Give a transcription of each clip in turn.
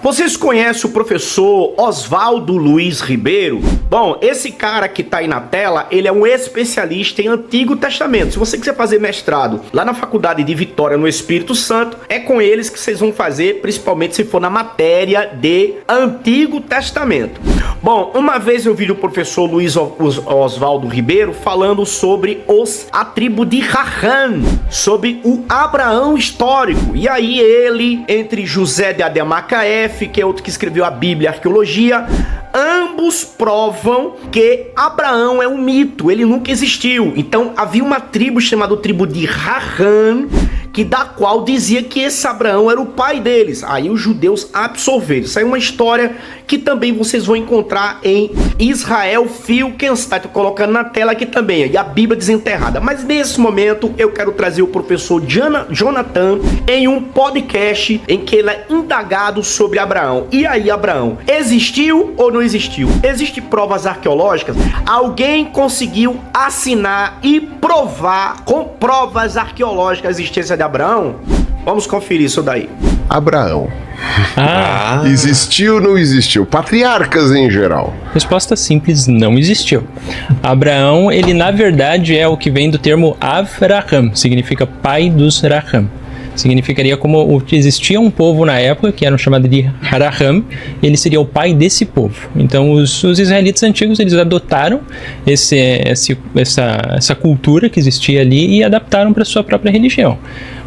Vocês conhecem o professor Oswaldo Luiz Ribeiro? Bom, esse cara que tá aí na tela, ele é um especialista em Antigo Testamento. Se você quiser fazer mestrado lá na Faculdade de Vitória, no Espírito Santo, é com eles que vocês vão fazer, principalmente se for na matéria de Antigo Testamento. Bom, uma vez eu vi o professor Luiz Oswaldo Ribeiro falando sobre a tribo de Raham, sobre o Abraão histórico. E aí ele, entre José de Ademacaé, que é outro que escreveu a Bíblia e a Arqueologia, ambos provam que Abraão é um mito, ele nunca existiu. Então havia uma tribo chamada tribo de Raham, da qual dizia que esse Abraão era o pai deles. Aí os judeus absorveram. Isso aí é uma história que também vocês vão encontrar em Israel Filkenstein. Estou colocando na tela aqui também, e a Bíblia Desenterrada. Mas nesse momento eu quero trazer o professor Jonathan em um podcast em que ele é indagado sobre Abraão. E aí, Abraão, existiu ou não existiu? Existem provas arqueológicas? Alguém conseguiu assinar e provar com provas arqueológicas a existência de Abraão? Vamos conferir isso daí. Abraão. Existiu ou não existiu? Patriarcas em geral. Resposta simples, não existiu. Abraão, ele na verdade é o que vem do termo Avraham, significa pai dos Raham. Significaria como existia um povo na época que era chamado de Raham, ele seria o pai desse povo. Então os israelitas antigos, eles adotaram essa cultura que existia ali e adaptaram para sua própria religião.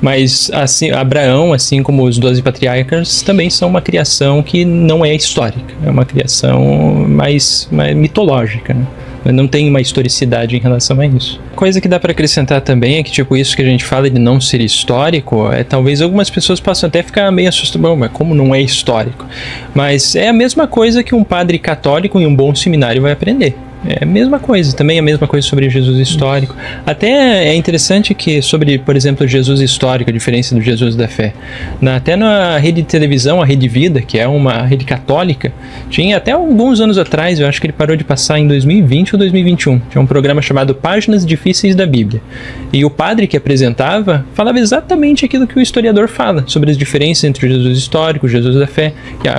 Mas assim, Abraão, assim como os 12 patriarcas, também são uma criação que não é histórica, é uma criação mais mitológica, né? Não tem uma historicidade em relação a isso. Coisa que dá para acrescentar também é que, tipo, isso que a gente fala de não ser histórico, talvez algumas pessoas possam até ficar meio assustadas, mas como não é histórico? Mas é a mesma coisa que um padre católico em um bom seminário vai aprender. É a mesma coisa, também a mesma coisa sobre Jesus histórico. Até é interessante que sobre, por exemplo, Jesus histórico, a diferença do Jesus da fé. Até na rede de televisão, a Rede Vida, que é uma rede católica, tinha até alguns anos atrás, eu acho que ele parou de passar em 2020 ou 2021, tinha um programa chamado Páginas Difíceis da Bíblia. E o padre que apresentava falava exatamente aquilo que o historiador fala, sobre as diferenças entre o Jesus histórico e o Jesus da fé.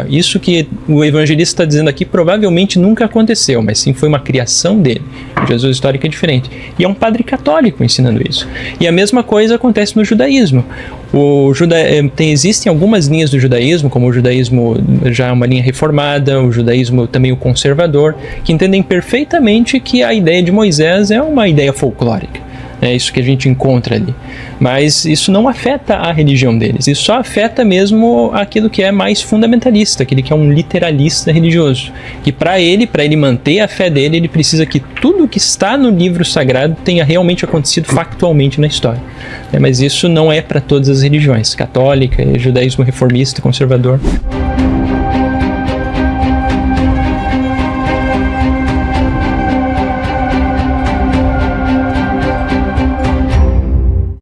Isso que o evangelista está dizendo aqui provavelmente nunca aconteceu, mas sim foi uma criação dele. O Jesus histórico é diferente. E é um padre católico ensinando isso. E a mesma coisa acontece no judaísmo. Existem algumas linhas do judaísmo, como o judaísmo já é uma linha reformada, o judaísmo também o conservador, que entendem perfeitamente que a ideia de Moisés é uma ideia folclórica. É isso que a gente encontra ali. Mas isso não afeta a religião deles. Isso só afeta mesmo aquilo que é mais fundamentalista, aquele que é um literalista religioso. Que para ele manter a fé dele, ele precisa que tudo que está no livro sagrado tenha realmente acontecido factualmente na história. Mas isso não é para todas as religiões. Católica, judaísmo reformista, conservador.